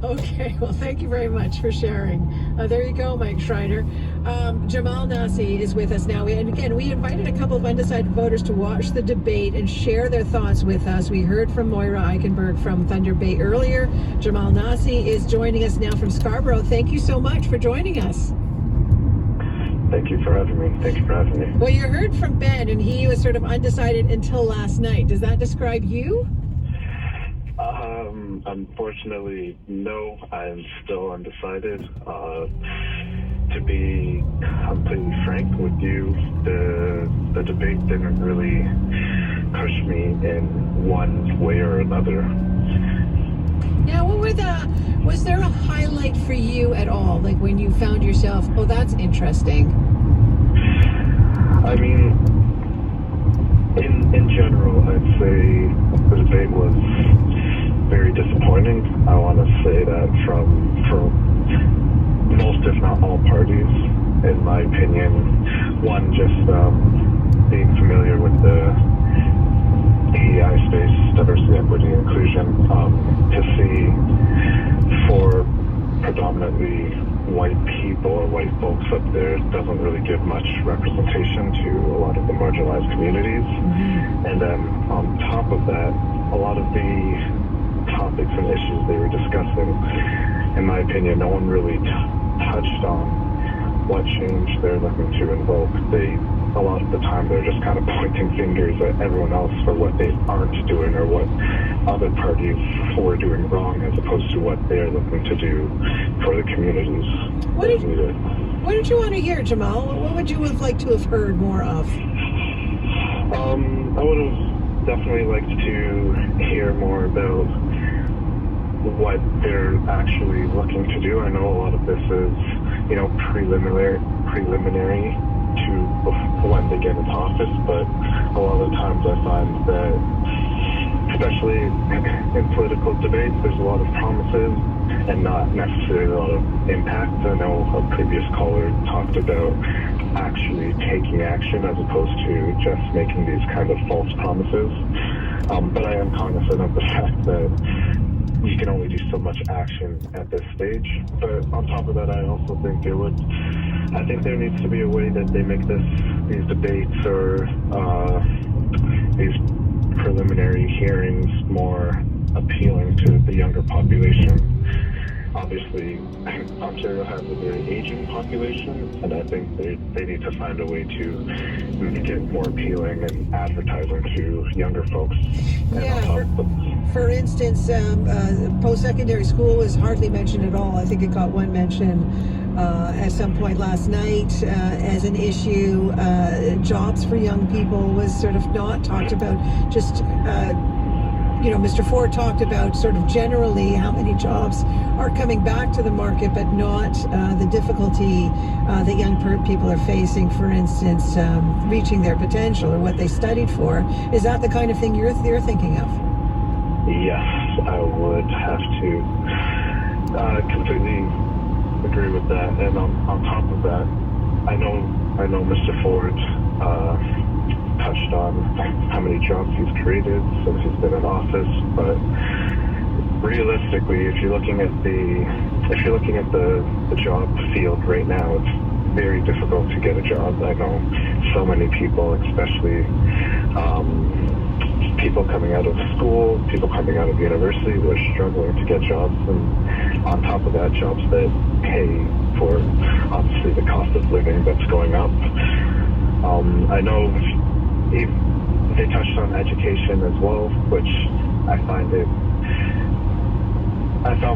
Okay, well, thank you very much for sharing. There you go, Mike Schreiner. Jamal Nasi is with us now. And again, we invited a couple of undecided voters to watch the debate and share their thoughts with us. We heard from Moira Eichenberg from Thunder Bay earlier. Jamal Nasi is joining us now from Scarborough. Thank you so much for joining us. Thank you for having me. Thank you for having me. Well, you heard from Ben, and he was sort of undecided until last night. Does that describe you? Unfortunately, no. I'm still undecided. To be completely frank with you, the debate didn't really push me in one way or another. Now, was there a highlight for you at all? Like when you found yourself, oh, that's interesting. I mean, in general, I'd say the debate was very disappointing. I want to say that from most, if not all parties, in my opinion. One, just being familiar with the DEI space, diversity, equity, inclusion, to see for predominantly white people or white folks up there doesn't really give much representation to a lot of the marginalized communities. Mm-hmm. And then on top of that, a lot of the topics and issues they were discussing, in my opinion, no one really touched on what change they're looking to invoke. A lot of the time, they're just kind of pointing fingers at everyone else for what they aren't doing or what other parties were doing wrong, as opposed to what they're looking to do for the communities. What did you want to hear, Jamal? What would you have liked to have heard more of? I would have definitely liked to hear more about what they're actually looking to do. I know a lot of this is, preliminary to when they get into office, but a lot of the times I find that, especially in political debates, there's a lot of promises and not necessarily a lot of impact. I know a previous caller talked about actually taking action as opposed to just making these kind of false promises. But I am cognizant of the fact that you can only do so much action at this stage. But on top of that, I also think I think there needs to be a way that they make these debates or these preliminary hearings more appealing to the younger population. Obviously, Ontario has a very aging population, and I think they need to find a way to make it more appealing and advertising to younger folks. Yeah, for instance, post-secondary school was hardly mentioned at all. I think it got one mention at some point last night as an issue. Jobs for young people was sort of not talked about. Just Mr. Ford talked about sort of generally how many jobs are coming back to the market, but not the difficulty that young people are facing, for instance, reaching their potential or what they studied for. Is that the kind of thing you're thinking of? Yes, I would have to completely agree with that. And on top of that, I know Mr. Ford touched on how many jobs he's created since he's been in office, but realistically, if you're looking at the job field right now, it's very difficult to get a job. I know so many people, especially people coming out of school, people coming out of university, who are struggling to get jobs, and on top of that, jobs that pay for obviously the cost of living that's going up. I know they touched on education as well, which I found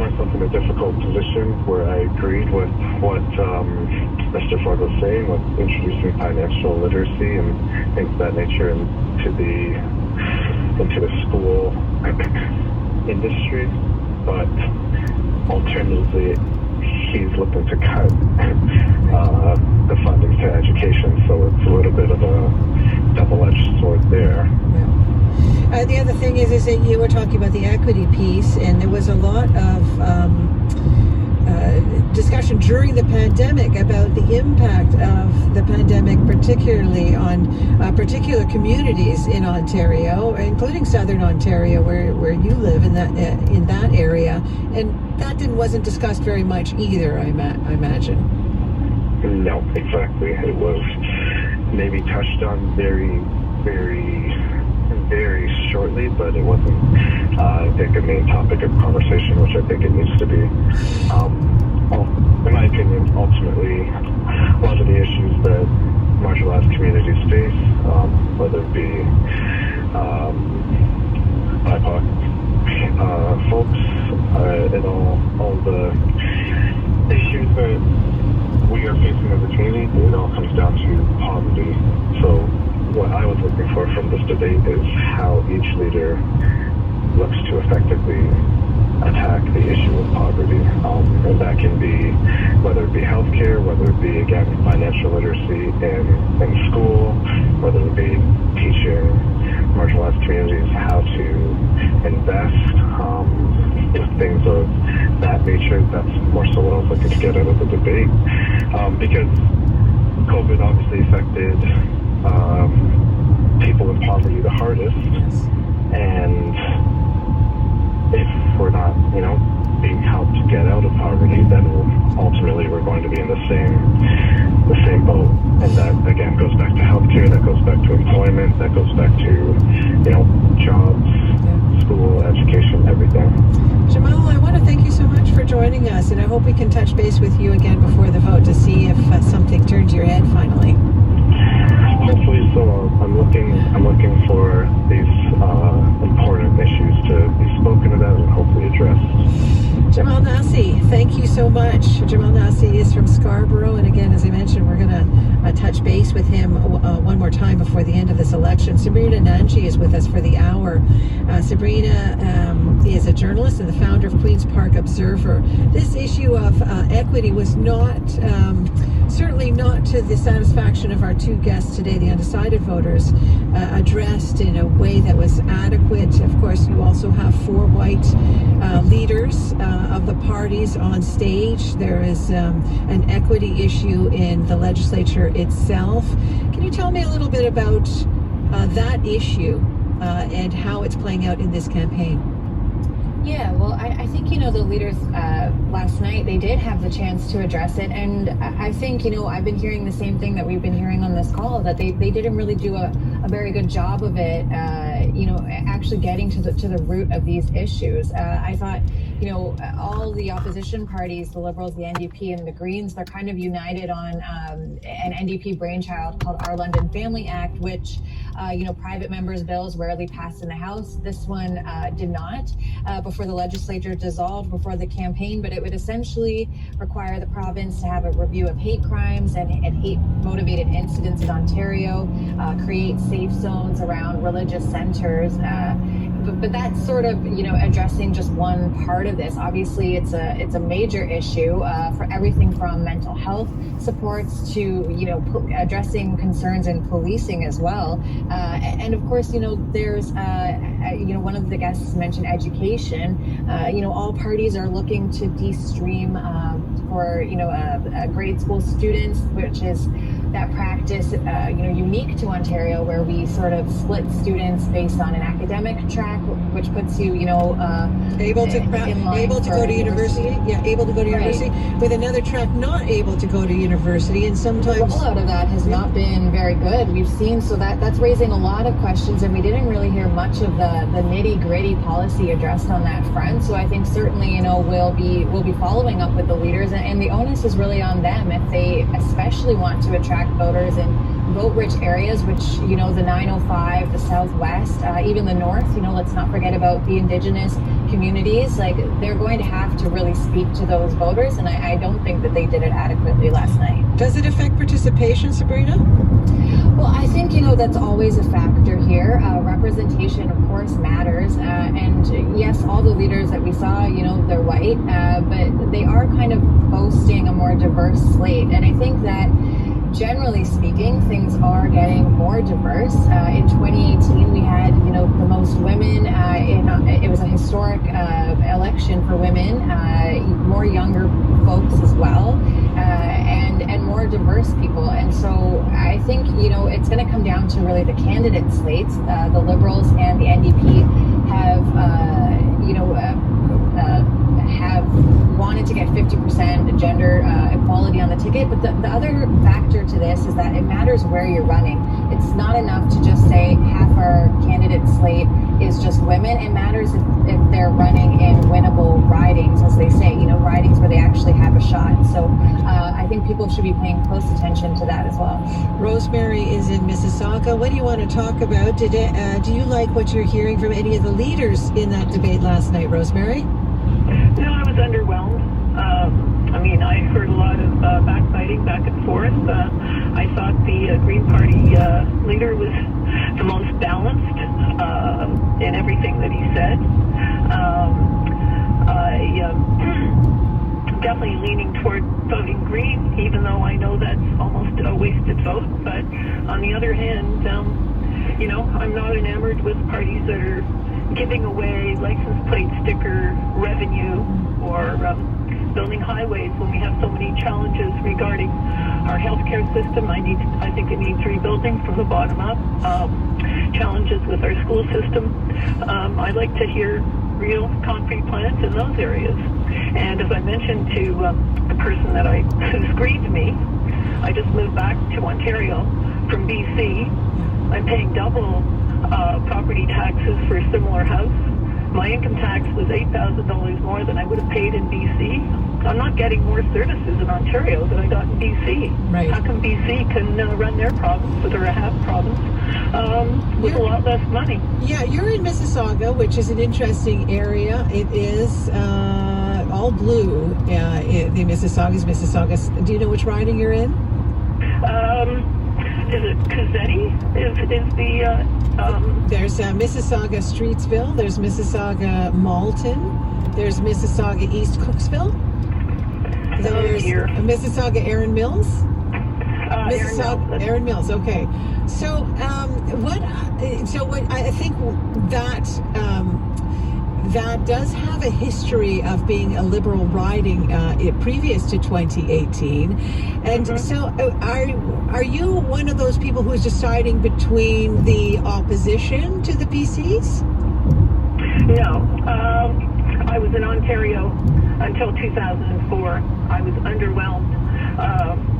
myself in a difficult position where I agreed with what Mr. Ford was saying with introducing financial literacy and things of that nature into the school industry, but alternatively, he's looking to cut the funding to education, so it's a little bit of a double-edged sword there. Yeah. The other thing is that you were talking about the equity piece, and there was a lot of discussion during the pandemic about the impact of the pandemic, particularly on particular communities in Ontario, including Southern Ontario, where you live in that area, and that wasn't discussed very much either. I imagine. No, exactly. It was maybe touched on very, very, very shortly, but it wasn't, I think, a main topic of conversation, which I think it needs to be. In my opinion, ultimately, a lot of the issues that marginalized communities face, whether it be BIPOC folks, and all the issues that we are facing as a community, it all comes down to poverty. So what I was looking for from this debate is how each leader looks to effectively attack the issue of poverty. And that can be, whether it be healthcare, whether it be, again, financial literacy in school, whether it be teaching marginalized communities how to invest, things of that nature. That's more so what I was looking to get out of the debate. Because COVID obviously affected people in poverty the hardest, and if we're not, being helped get out of poverty, then ultimately we're going to be in the same boat. And that again goes back to healthcare, that goes back to employment, that goes back to, jobs, school, education, everything. Jamal, I want to thank you so much for joining us, and I hope we can touch base with you again before the vote to see if something turns your head finally. Hopefully so. I'm looking for these important issues to be spoken about and hopefully addressed. Jamal Nassi, thank you so much. Jamal Nassi is from Scarborough, and again, as I mentioned, we're going to touch base with him one more time before the end of this election. Sabrina Nanji is with us for the hour. Sabrina is a journalist and the founder of Queen's Park Observer. This issue of equity was certainly not to the satisfaction of our two guests today, the undecided voters, addressed in a way that was adequate. Of course, you also have four white leaders of the parties on stage. There is an equity issue in the legislature itself. Can you tell me a little bit about that issue and how it's playing out in this campaign? Yeah, well, I think, the leaders last night, they did have the chance to address it. And I think, I've been hearing the same thing that we've been hearing on this call, that they didn't really do a very good job of it, actually getting to the root of these issues. I thought, all the opposition parties, the Liberals, the NDP, and the Greens, they're kind of united on an NDP brainchild called Our London Family Act, which, private members' bills rarely pass in the House. This one did not before the legislature dissolved, before the campaign, but it would essentially require the province to have a review of hate crimes and hate-motivated incidents in Ontario, create safe zones around religious centers. But that's sort of, addressing just one part of this. Obviously, it's a major issue for everything from mental health supports to, addressing concerns in policing as well. And of course, there's, one of the guests mentioned education. All parties are looking to de-stream for, grade school students, which is that practice, unique to Ontario, where we sort of split students based on an academic track, which puts you, able to go to university. Yeah, able to go to university, with another track not able to go to university, and sometimes the rollout of that has not been very good. We've seen, so that's raising a lot of questions, and we didn't really hear much of the nitty-gritty policy addressed on that front. So I think certainly, we'll be following up with the leaders, and the onus is really on them if they especially want to attract voters in vote-rich areas, which, the 905, the Southwest, even the North, let's not forget about the Indigenous communities. Like, they're going to have to really speak to those voters, and I don't think that they did it adequately last night. Does it affect participation, Sabrina? Well, I think, that's always a factor here. Representation, of course, matters. And yes, all the leaders that we saw, they're white, but they are kind of boasting a more diverse slate. And I think that, generally speaking, things are getting more diverse. In 2018, we had, the most women. It was a historic election for women, more younger folks as well, and more diverse people. And so I think, it's going to come down to really the candidate slates. The Liberals and the NDP have wanted to get 50% gender equality on the ticket. But the other factor to this is that it matters where you're running. It's not enough to just say half our candidate slate is just women. It matters if they're running in winnable ridings, as they say, ridings where they actually have a shot. So I think people should be paying close attention to that as well. Rosemary is in Mississauga. What do you want to talk about today? Do you like what you're hearing from any of the leaders in that debate last night, Rosemary? No, I was underwhelmed. I heard a lot of backbiting back and forth. I thought the Green Party leader was the most balanced in everything that he said. I'm definitely leaning toward voting Green, even though I know that's almost a wasted vote. But on the other hand, I'm not enamored with parties that are giving away license plate sticker revenue or building highways when we have so many challenges regarding our healthcare system. I think it needs rebuilding from the bottom up. Challenges with our school system. I'd like to hear real concrete plans in those areas. And as I mentioned to the person who screened me, I just moved back to Ontario from BC. I'm paying double property taxes for a similar house. My income tax was $8,000 more than I would have paid in BC. I'm not getting more services in Ontario than I got in BC. Right. How come BC can run their province, or a half province, with a lot less money? Yeah, you're in Mississauga, which is an interesting area. It is all blue. The Mississauga. Do you know which riding you're in? Is it Cozetti? Is the There's Mississauga Streetsville. There's Mississauga Malton. There's Mississauga East Cooksville. There's Mississauga Erin Mills. Erin Mills. Okay. So what I think that does have a history of being a Liberal riding previous to 2018. And so are you one of those people who is deciding between the opposition to the PCs? No. I was in Ontario until 2004. I was underwhelmed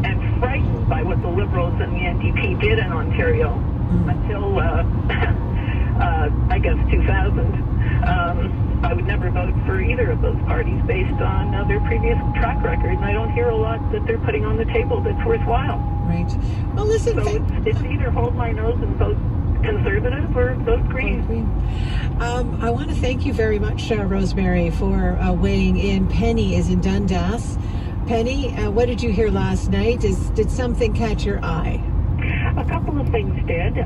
and frightened by what the Liberals and the NDP did in Ontario until, I guess, 2000. I would never vote for either of those parties based on their previous track record, and I don't hear a lot that they're putting on the table that's worthwhile. Right. Well, listen. So it's either hold my nose and vote Conservative or vote Green. I want to thank you very much, Rosemary, for weighing in. Penny is in Dundas. Penny, what did you hear last night? Did something catch your eye? A couple of things did.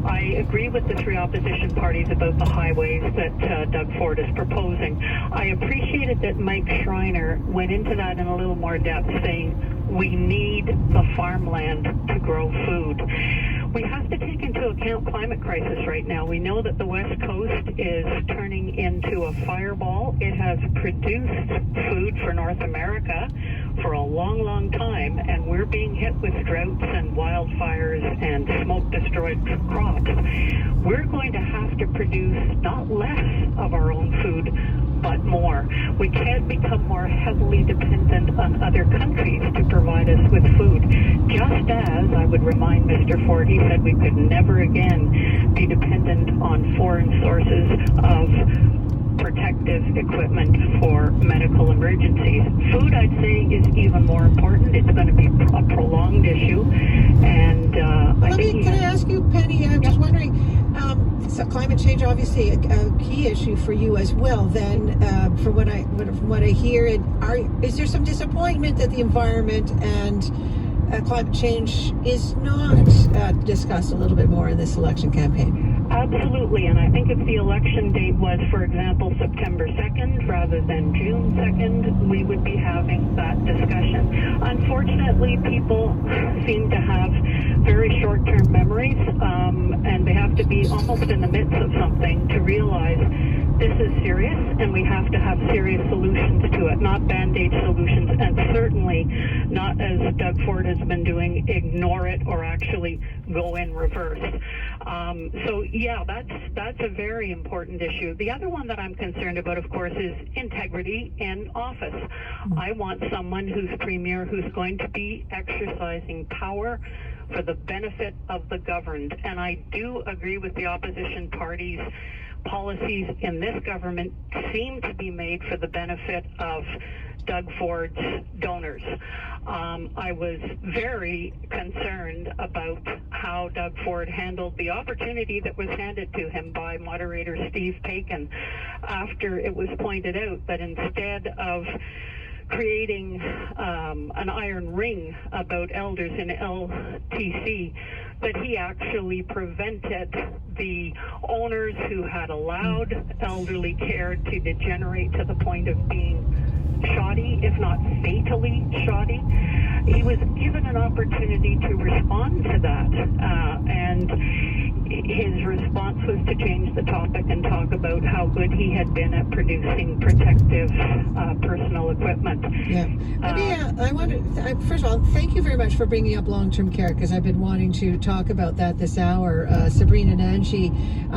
I agree with the three opposition parties about the highways that Doug Ford is proposing. I appreciated that Mike Schreiner went into that in a little more depth, saying we need the farmland to grow food. We have to take into account climate crisis right now. We know that the West Coast is turning into a fireball. It has produced food for North America for a long, long time, and we're being hit with droughts and wildfires and smoke-destroyed crops. We're going to have to produce not less of our own food, but more. We can't become more heavily dependent on other countries to provide us with food. Just as I would remind Mr. Ford, he said we could never again be dependent on foreign sources of protective equipment for medical emergencies. Food, I'd say, is even more important. It's going to be a prolonged issue. And Can I ask you, Penny, I'm just wondering, so climate change, obviously a key issue for you as well. Then, from what I hear, is there some disappointment that the environment and climate change is not discussed a little bit more in this election campaign? Absolutely, and I think if the election date was, for example, September 2nd rather than June 2nd, we would be having that discussion. Unfortunately, people seem to have very short-term memories, and they have to be almost in the midst of something to realize this is serious, and we have to have serious solutions to it, not Band-Aid solutions, and certainly not, as Doug Ford has been doing, ignore it or actually go in reverse. So yeah, that's a very important issue. The other one that I'm concerned about, of course, is integrity in office. I want someone who's premier who's going to be exercising power for the benefit of the governed. And I do agree with the opposition parties. Policies in this government seem to be made for the benefit of Doug Ford's donors. I was very concerned about how Doug Ford handled the opportunity that was handed to him by moderator Steve Paikin after it was pointed out that instead of creating an iron ring about elders in LTC, that he actually prevented the owners who had allowed elderly care to degenerate to the point of being shoddy, if not fatally shoddy. He was given an opportunity to respond to that, and his response was to change the topic and talk about how good he had been at producing protective personal equipment. Yeah. I want to, first of all, thank you very much for bringing up long-term care, because I've been wanting to talk about that this hour. Sabrina Nanji,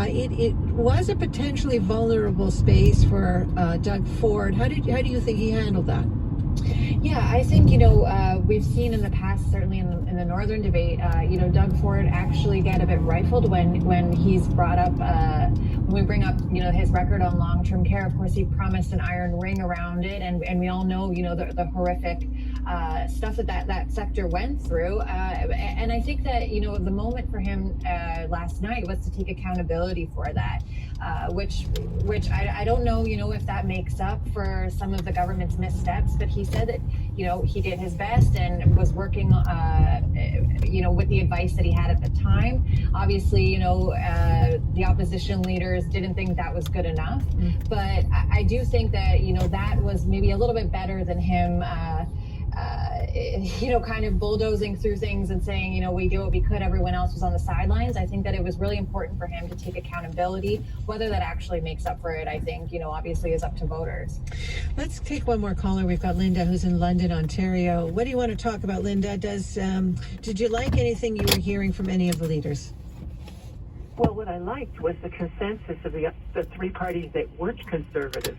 it was a potentially vulnerable space for Doug Ford. How do you think he handled that? Yeah, I think, we've seen in the past, certainly in the Northern debate, Doug Ford actually get a bit rifled when he's brought up, when we bring up, his record on long-term care. Of course, he promised an iron ring around it, and we all know, the horrific stuff that sector went through. And I think that, the moment for him last night was to take accountability for that, which I don't know, if that makes up for some of the government's missteps, but he said that, he did his best and was working, with the advice that he had at the time. Obviously, the opposition leaders didn't think that was good enough, but I do think that, that was maybe a little bit better than him, kind of bulldozing through things and saying, we did what we could, everyone else was on the sidelines. I think that it was really important for him to take accountability. Whether that actually makes up for it, I think, obviously is up to voters. Let's take one more caller. We've got Linda, who's in London, Ontario. What do you want to talk about, Linda? Did you like anything you were hearing from any of the leaders? Well, what I liked was the consensus of the three parties that weren't conservative.